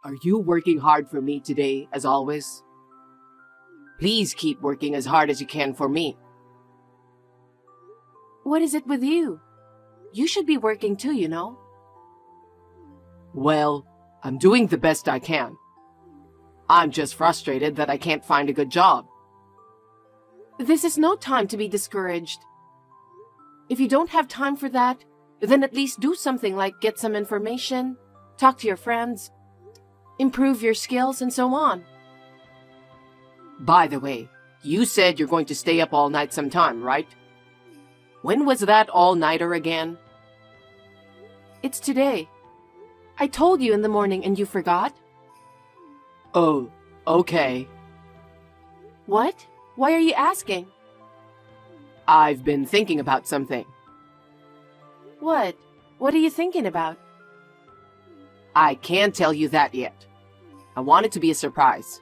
Are you working hard for me today, as always? Please keep working as hard as you can for me. What is it with you? You should be working too, you know. Well, I'm doing the best I can. I'm just frustrated that I can't find a good job. This is no time to be discouraged. If you don't have time for that, then at least do something like get some information, talk to your friends, improve your skills, and so on. By the way, you said you're going to stay up all night sometime, right? When was that all-nighter again? It's today. I told you in the morning and you forgot? Oh, okay. What? Why are you asking? I've been thinking about something. What? What are you thinking about? I can't tell you that yet. I want it to be a surprise.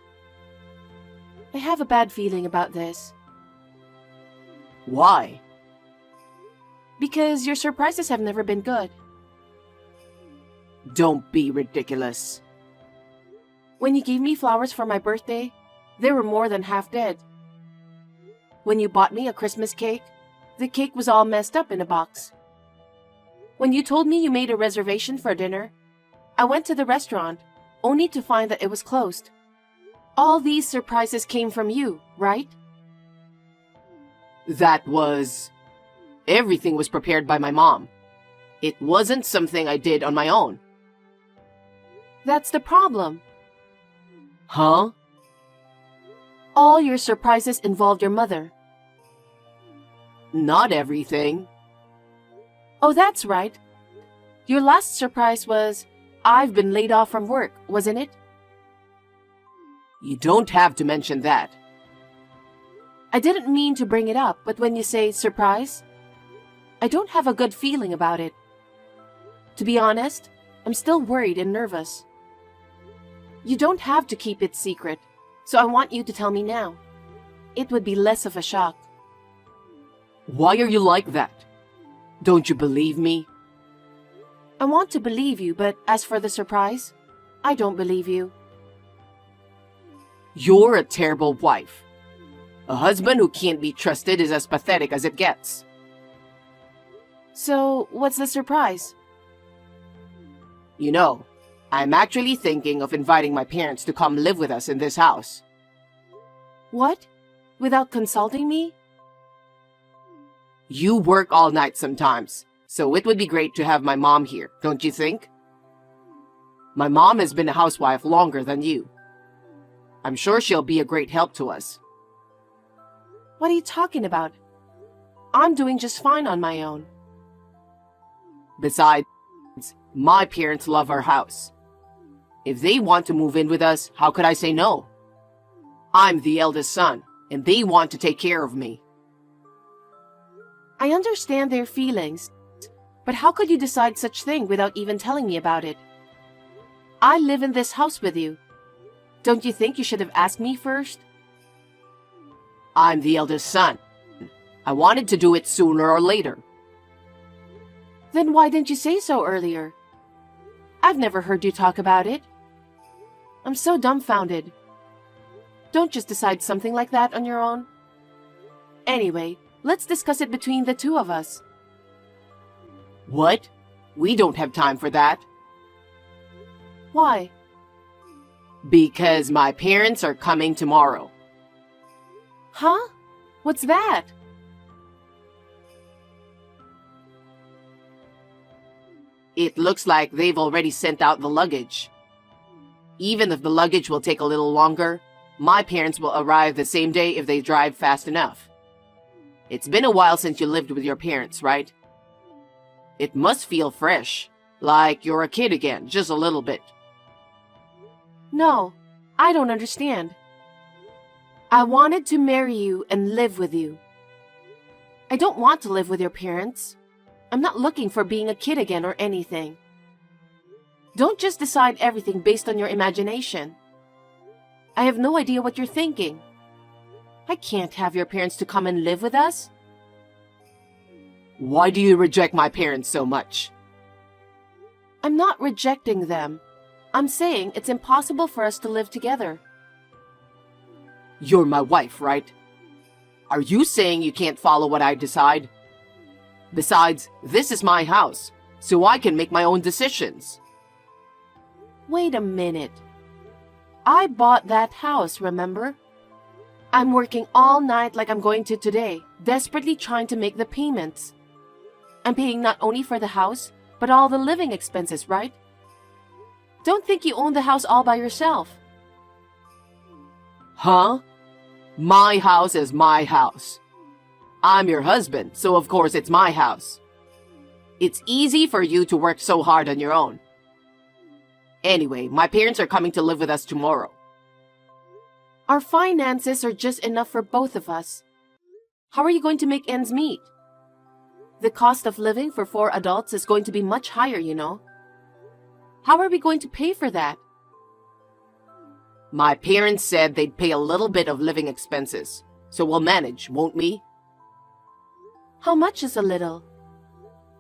I have a bad feeling about this. Why? Because your surprises have never been good. Don't be ridiculous. When you gave me flowers for my birthday, they were more than half dead. When you bought me a Christmas cake, the cake was all messed up in a box. When you told me you made a reservation for dinner, I went to the restaurant, only to find that it was closed. All these surprises came from you, right? Everything was prepared by my mom. It wasn't something I did on my own. That's the problem. Huh? All your surprises involved your mother. Not everything. Oh, that's right. Your last surprise was, I've been laid off from work, wasn't it? You don't have to mention that. I didn't mean to bring it up, but when you say surprise, I don't have a good feeling about it. To be honest, I'm still worried and nervous. You don't have to keep it secret, so I want you to tell me now. It would be less of a shock. Why are you like that? Don't you believe me? I want to believe you, but as for the surprise, I don't believe you. You're a terrible wife. A husband who can't be trusted is as pathetic as it gets. So, what's the surprise? You know, I'm actually thinking of inviting my parents to come live with us in this house. What? Without consulting me? You work all night sometimes, so it would be great to have my mom here, don't you think? My mom has been a housewife longer than you. I'm sure she'll be a great help to us. What are you talking about? I'm doing just fine on my own. Besides, my parents love our house. If they want to move in with us, how could I say no? I'm the eldest son, and they want to take care of me. I understand their feelings, but how could you decide such thing without even telling me about it? I live in this house with you. Don't you think you should have asked me first? I'm the eldest son. I wanted to do it sooner or later. Then why didn't you say so earlier? I've never heard you talk about it. I'm so dumbfounded. Don't just decide something like that on your own. Anyway, let's discuss it between the two of us. What? We don't have time for that. Why? Because my parents are coming tomorrow. Huh? What's that? It looks like they've already sent out the luggage. Even if the luggage will take a little longer, my parents will arrive the same day if they drive fast enough. It's been a while since you lived with your parents, right? It must feel fresh, like you're a kid again, just a little bit. No, I don't understand. I wanted to marry you and live with you. I don't want to live with your parents. I'm not looking for being a kid again or anything. Don't just decide everything based on your imagination. I have no idea what you're thinking. I can't have your parents to come and live with us. Why do you reject my parents so much? I'm not rejecting them. I'm saying it's impossible for us to live together. You're my wife, right? Are you saying you can't follow what I decide? Besides, this is my house, so I can make my own decisions. Wait a minute. I bought that house, remember? I'm working all night like I'm going to today, desperately trying to make the payments. I'm paying not only for the house, but all the living expenses, right? Don't think you own the house all by yourself. Huh? My house is my house. I'm your husband, so of course it's my house. It's easy for you to work so hard on your own. Anyway, my parents are coming to live with us tomorrow. Our finances are just enough for both of us. How are you going to make ends meet? The cost of living for 4 adults is going to be much higher, you know. How are we going to pay for that? My parents said they'd pay a little bit of living expenses, so we'll manage, won't we? How much is a little?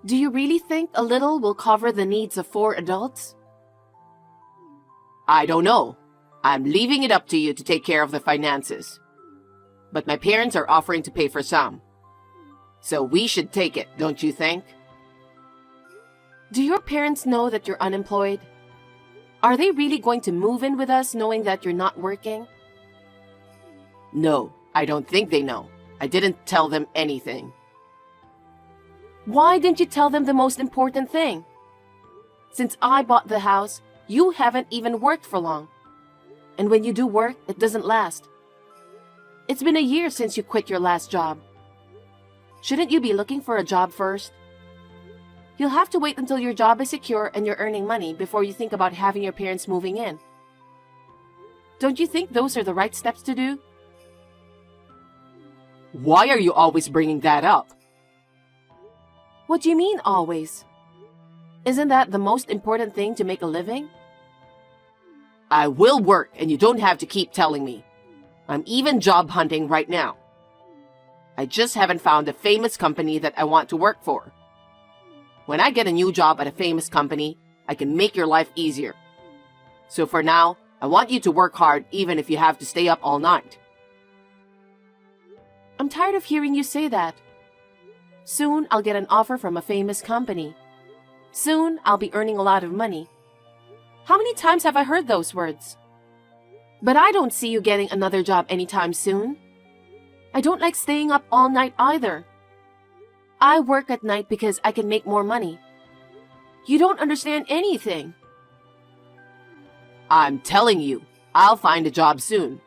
Do you really think a little will cover the needs of 4 adults? I don't know. I'm leaving it up to you to take care of the finances. But my parents are offering to pay for some. So we should take it, don't you think? Do your parents know that you're unemployed? Are they really going to move in with us knowing that you're not working? No, I don't think they know. I didn't tell them anything. Why didn't you tell them the most important thing? Since I bought the house, you haven't even worked for long. And when you do work, it doesn't last. It's been a year since you quit your last job. Shouldn't you be looking for a job first? You'll have to wait until your job is secure and you're earning money before you think about having your parents moving in. Don't you think those are the right steps to do? Why are you always bringing that up? What do you mean, always? Isn't that the most important thing to make a living? I will work, and you don't have to keep telling me. I'm even job hunting right now. I just haven't found a famous company that I want to work for. When I get a new job at a famous company, I can make your life easier. So for now, I want you to work hard even if you have to stay up all night. I'm tired of hearing you say that. Soon I'll get an offer from a famous company. Soon I'll be earning a lot of money. How many times have I heard those words? But I don't see you getting another job anytime soon. I don't like staying up all night either. I work at night because I can make more money. You don't understand anything. I'm telling you, I'll find a job soon.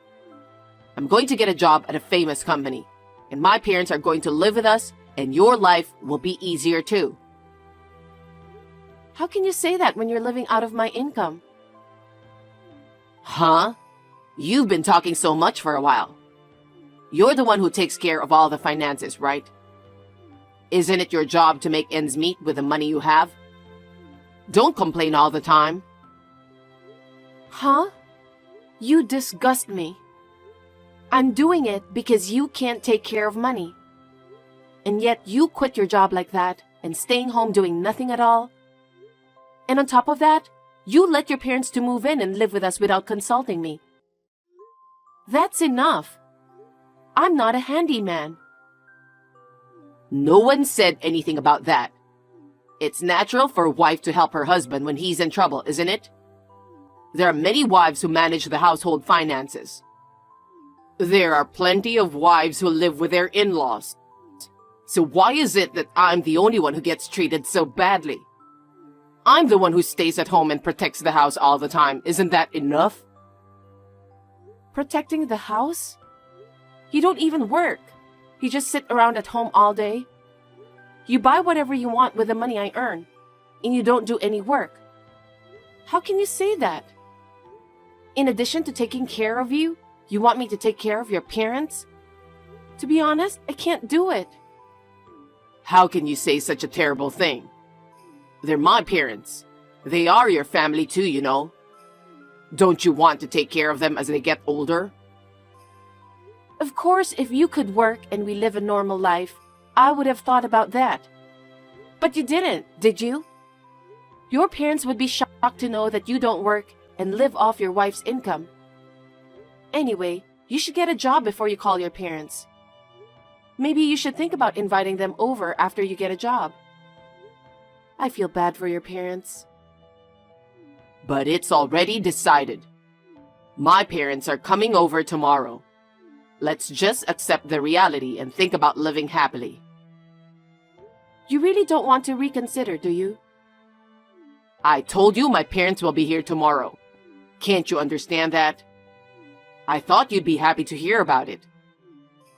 I'm going to get a job at a famous company, and my parents are going to live with us, and your life will be easier too. How can you say that when you're living out of my income? Huh? You've been talking so much for a while. You're the one who takes care of all the finances, right? Isn't it your job to make ends meet with the money you have? Don't complain all the time. Huh? You disgust me. I'm doing it because you can't take care of money. And yet you quit your job like that and staying home doing nothing at all. And on top of that, you let your parents to move in and live with us without consulting me. That's enough. I'm not a handyman. No one said anything about that. It's natural for a wife to help her husband when he's in trouble, isn't it? There are many wives who manage the household finances. There are plenty of wives who live with their in-laws. So why is it that I'm the only one who gets treated so badly? I'm the one who stays at home and protects the house all the time. Isn't that enough? Protecting the house? You don't even work. You just sit around at home all day. You buy whatever you want with the money I earn, and you don't do any work. How can you say that? In addition to taking care of you, you want me to take care of your parents? To be honest, I can't do it. How can you say such a terrible thing? They're my parents. They are your family too, you know. Don't you want to take care of them as they get older? Of course, if you could work and we live a normal life, I would have thought about that. But you didn't, did you? Your parents would be shocked to know that you don't work and live off your wife's income. Anyway, you should get a job before you call your parents. Maybe you should think about inviting them over after you get a job. I feel bad for your parents. But it's already decided. My parents are coming over tomorrow. Let's just accept the reality and think about living happily. You really don't want to reconsider, do you? I told you my parents will be here tomorrow. Can't you understand that? I thought you'd be happy to hear about it.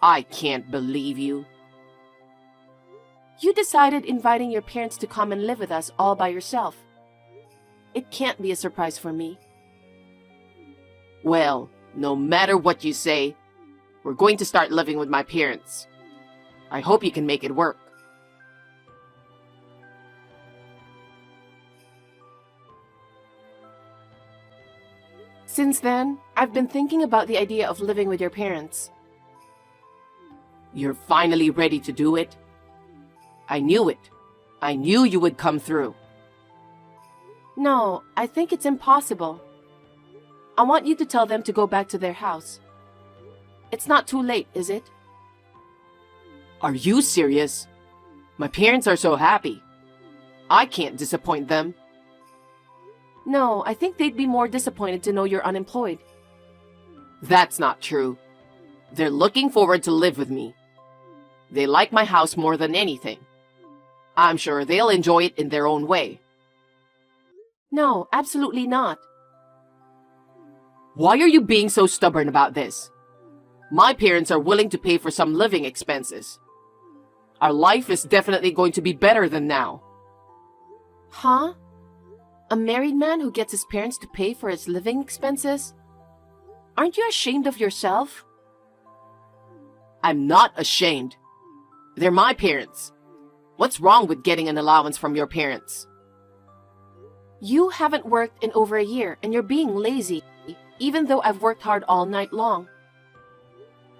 I can't believe you. You decided inviting your parents to come and live with us all by yourself. It can't be a surprise for me. Well, no matter what you say, we're going to start living with my parents. I hope you can make it work. Since then, I've been thinking about the idea of living with your parents. You're finally ready to do it? I knew it. I knew you would come through. No, I think it's impossible. I want you to tell them to go back to their house. It's not too late, is it? Are you serious? My parents are so happy. I can't disappoint them. No, I think they'd be more disappointed to know you're unemployed. That's not true. They're looking forward to live with me. They like my house more than anything. I'm sure they'll enjoy it in their own way. No, absolutely not. Why are you being so stubborn about this? My parents are willing to pay for some living expenses. Our life is definitely going to be better than now. Huh? A married man who gets his parents to pay for his living expenses? Aren't you ashamed of yourself? I'm not ashamed. They're my parents. What's wrong with getting an allowance from your parents? You haven't worked in over a year and you're being lazy, even though I've worked hard all night long.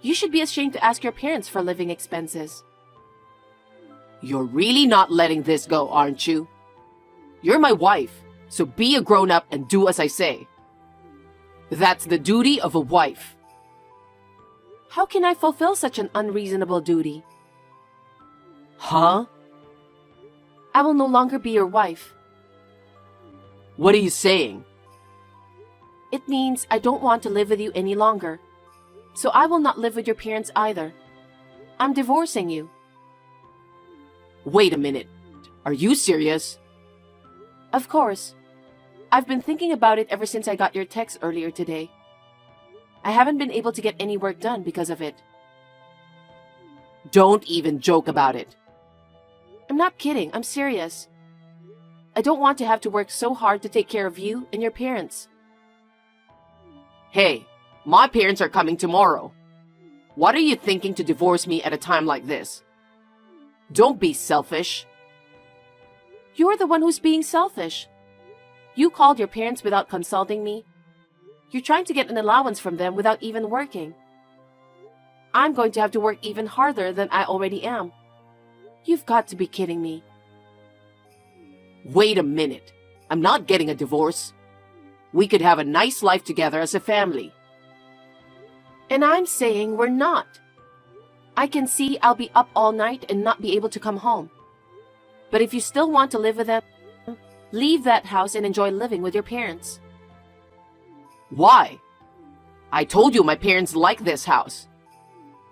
You should be ashamed to ask your parents for living expenses. You're really not letting this go, aren't you? You're my wife, so be a grown-up and do as I say. That's the duty of a wife. How can I fulfill such an unreasonable duty? Huh? I will no longer be your wife. What are you saying? It means I don't want to live with you any longer. So I will not live with your parents either. I'm divorcing you. Wait a minute. Are you serious? Of course. I've been thinking about it ever since I got your text earlier today. I haven't been able to get any work done because of it. Don't even joke about it. I'm not kidding, I'm serious. I don't want to have to work so hard to take care of you and your parents. Hey, my parents are coming tomorrow. What are you thinking to divorce me at a time like this? Don't be selfish. You're the one who's being selfish. You called your parents without consulting me. You're trying to get an allowance from them without even working. I'm going to have to work even harder than I already am. You've got to be kidding me. Wait a minute. I'm not getting a divorce. We could have a nice life together as a family. And I'm saying we're not. I can see I'll be up all night and not be able to come home. But if you still want to live with them, leave that house and enjoy living with your parents. Why? I told you my parents like this house.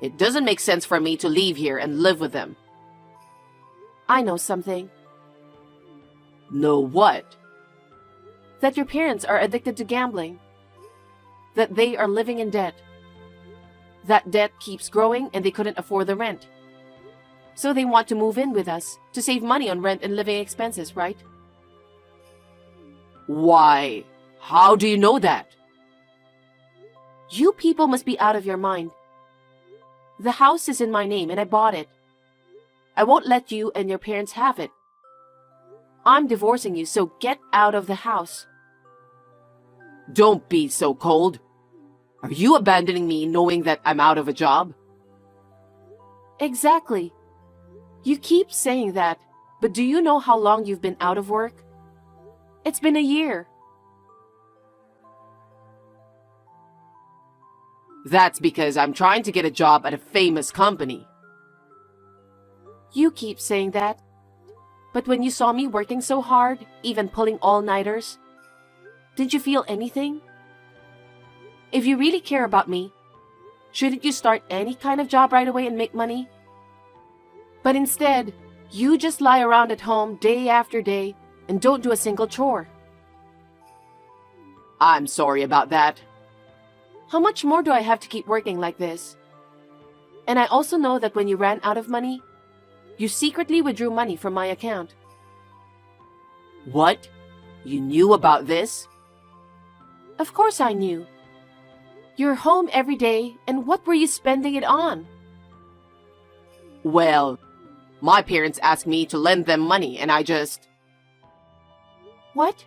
It doesn't make sense for me to leave here and live with them. I know something. Know what? That your parents are addicted to gambling. That they are living in debt. That debt keeps growing and they couldn't afford the rent. So they want to move in with us to save money on rent and living expenses, right? Why? How do you know that? You people must be out of your mind. The house is in my name and I bought it. I won't let you and your parents have it. I'm divorcing you, so get out of the house. Don't be so cold. Are you abandoning me knowing that I'm out of a job? Exactly. You keep saying that, but do you know how long you've been out of work? It's been a year. That's because I'm trying to get a job at a famous company. You keep saying that. But when you saw me working so hard, even pulling all-nighters, did you feel anything? If you really care about me, shouldn't you start any kind of job right away and make money? But instead, you just lie around at home day after day and don't do a single chore. I'm sorry about that. How much more do I have to keep working like this? And I also know that when you ran out of money, you secretly withdrew money from my account. What? You knew about this? Of course I knew. You're home every day, and what were you spending it on? Well, my parents asked me to lend them money and I just... What?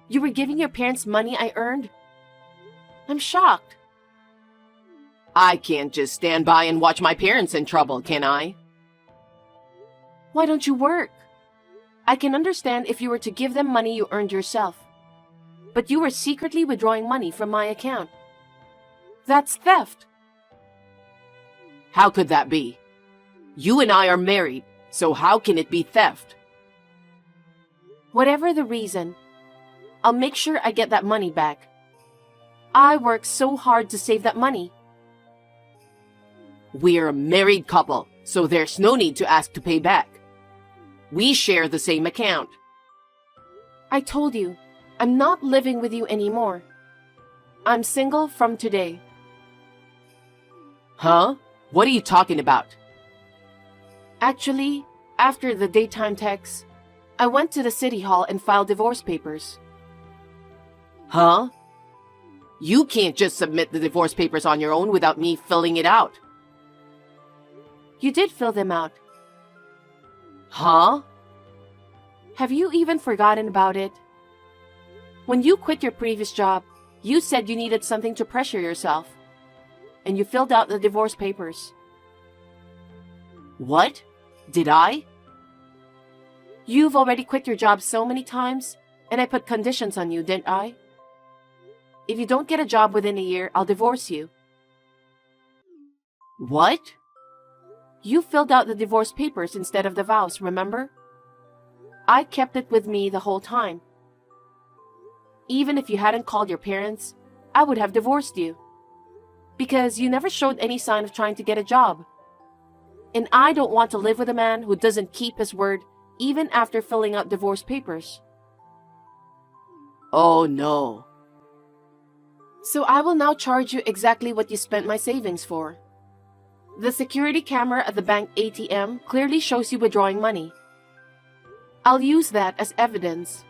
You were giving your parents money I earned? I'm shocked. I can't just stand by and watch my parents in trouble, can I? Why don't you work? I can understand if you were to give them money you earned yourself. But you were secretly withdrawing money from my account. That's theft. How could that be? You and I are married, so how can it be theft? Whatever the reason, I'll make sure I get that money back. I worked so hard to save that money. We're a married couple, so there's no need to ask to pay back. We share the same account. I told you, I'm not living with you anymore. I'm single from today. Huh? What are you talking about? Actually, after the daytime text, I went to the city hall and filed divorce papers. Huh? You can't just submit the divorce papers on your own without me filling it out. You did fill them out. Huh? Have you even forgotten about it? When you quit your previous job, you said you needed something to pressure yourself. And you filled out the divorce papers. What? Did I? You've already quit your job so many times, and I put conditions on you, didn't I? If you don't get a job within a year, I'll divorce you. What? You filled out the divorce papers instead of the vows, remember? I kept it with me the whole time. Even if you hadn't called your parents, I would have divorced you. Because you never showed any sign of trying to get a job. And I don't want to live with a man who doesn't keep his word even after filling out divorce papers. Oh no. So I will now charge you exactly what you spent my savings for. The security camera at the bank ATM clearly shows you withdrawing money. I'll use that as evidence.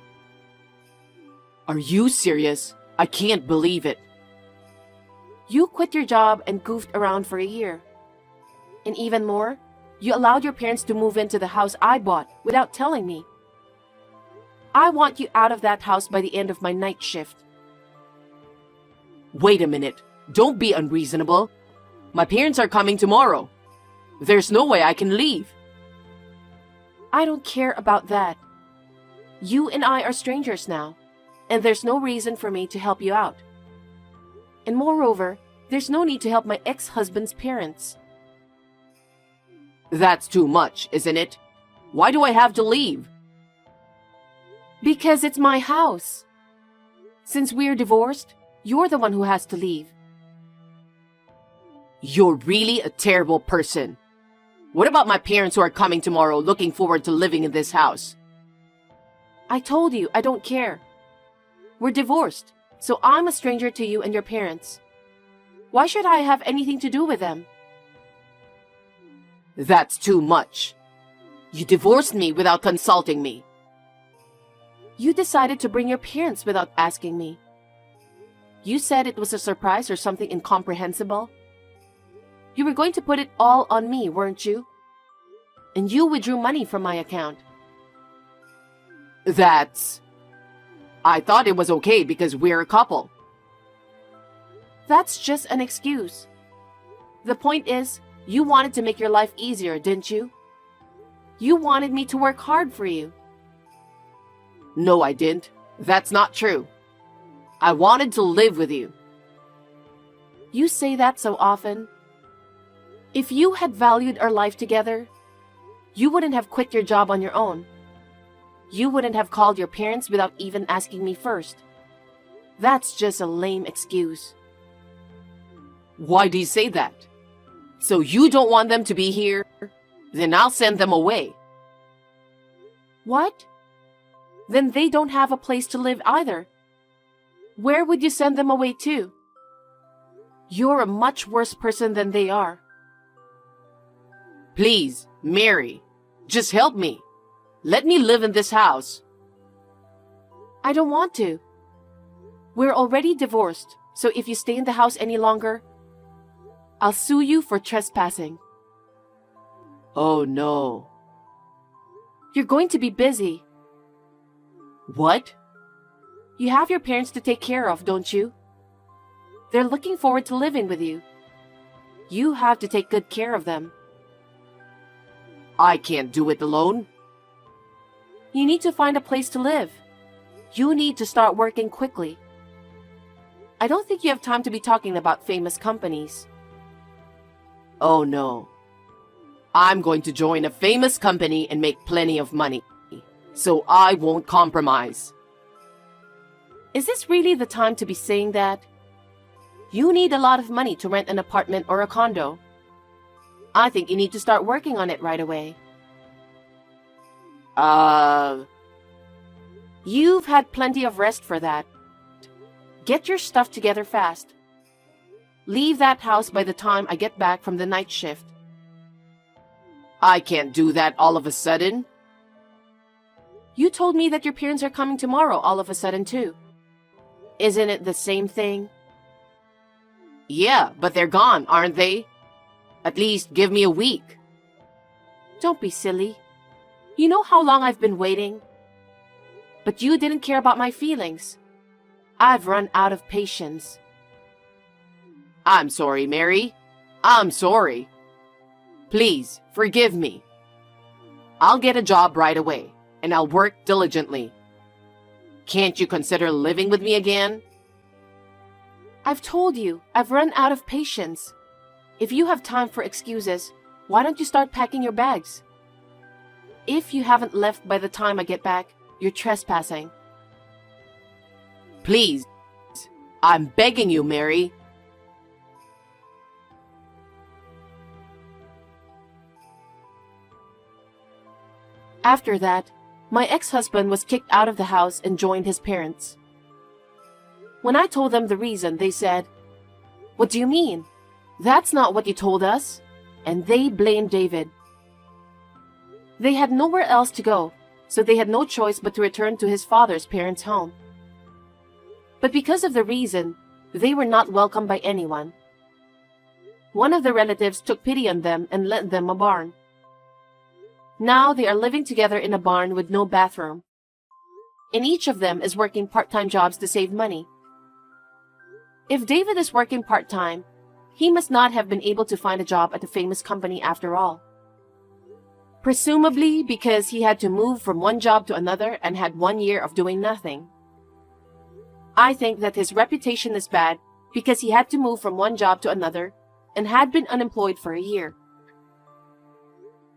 Are you serious? I can't believe it. You quit your job and goofed around for a year. And even more, you allowed your parents to move into the house I bought without telling me. I want you out of that house by the end of my night shift. Wait a minute. Don't be unreasonable. My parents are coming tomorrow. There's no way I can leave. I don't care about that. You and I are strangers now, and there's no reason for me to help you out. And moreover, there's no need to help my ex-husband's parents. That's too much, isn't it? Why do I have to leave? Because it's my house. Since we're divorced, you're the one who has to leave. You're really a terrible person. What about my parents who are coming tomorrow looking forward to living in this house? I told you I don't care. We're divorced, so I'm a stranger to you and your parents. Why should I have anything to do with them? That's too much. You divorced me without consulting me. You decided to bring your parents without asking me. You said it was a surprise or something incomprehensible. You were going to put it all on me, weren't you? And you withdrew money from my account. I thought it was okay because we're a couple. That's just an excuse. The point is, you wanted to make your life easier, didn't you? You wanted me to work hard for you. No, I didn't. That's not true. I wanted to live with you. You say that so often. If you had valued our life together, you wouldn't have quit your job on your own. You wouldn't have called your parents without even asking me first. That's just a lame excuse. Why do you say that? So you don't want them to be here? Then I'll send them away. What? Then they don't have a place to live either. Where would you send them away to? You're a much worse person than they are. Please, Mary, just help me. Let me live in this house. I don't want to. We're already divorced, so if you stay in the house any longer, I'll sue you for trespassing. Oh no. You're going to be busy. What? You have your parents to take care of, don't you? They're looking forward to living with you. You have to take good care of them. I can't do it alone. You need to find a place to live. You need to start working quickly. I don't think you have time to be talking about famous companies. Oh no. I'm going to join a famous company and make plenty of money. So I won't compromise. Is this really the time to be saying that? You need a lot of money to rent an apartment or a condo. I think you need to start working on it right away. You've had plenty of rest for that. Get your stuff together fast. Leave that house by the time I get back from the night shift. I can't do that all of a sudden. You told me that your parents are coming tomorrow all of a sudden too. Isn't it the same thing? Yeah, but they're gone, aren't they? At least give me a week. Don't be silly. You know how long I've been waiting? But you didn't care about my feelings. I've run out of patience. I'm sorry, Mary. I'm sorry. Please, forgive me. I'll get a job right away, and I'll work diligently. Can't you consider living with me again? I've told you, I've run out of patience. If you have time for excuses, why don't you start packing your bags? If you haven't left by the time I get back, you're trespassing. Please, I'm begging you, Mary. After that, my ex-husband was kicked out of the house and joined his parents. When I told them the reason, they said, "What do you mean? That's not what you told us." And they blamed David. They had nowhere else to go, so they had no choice but to return to his father's parents' home. But because of the reason, they were not welcomed by anyone. One of the relatives took pity on them and lent them a barn. Now they are living together in a barn with no bathroom. And each of them is working part-time jobs to save money. If David is working part-time, he must not have been able to find a job at a famous company after all. Presumably because he had to move from one job to another and had 1 year of doing nothing. I think that his reputation is bad because he had to move from one job to another and had been unemployed for a year.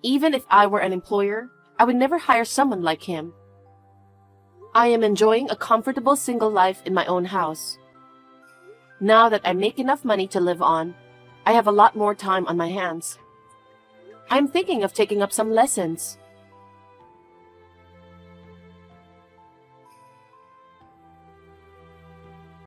Even if I were an employer, I would never hire someone like him. I am enjoying a comfortable single life in my own house. Now that I make enough money to live on, I have a lot more time on my hands. I'm thinking of taking up some lessons.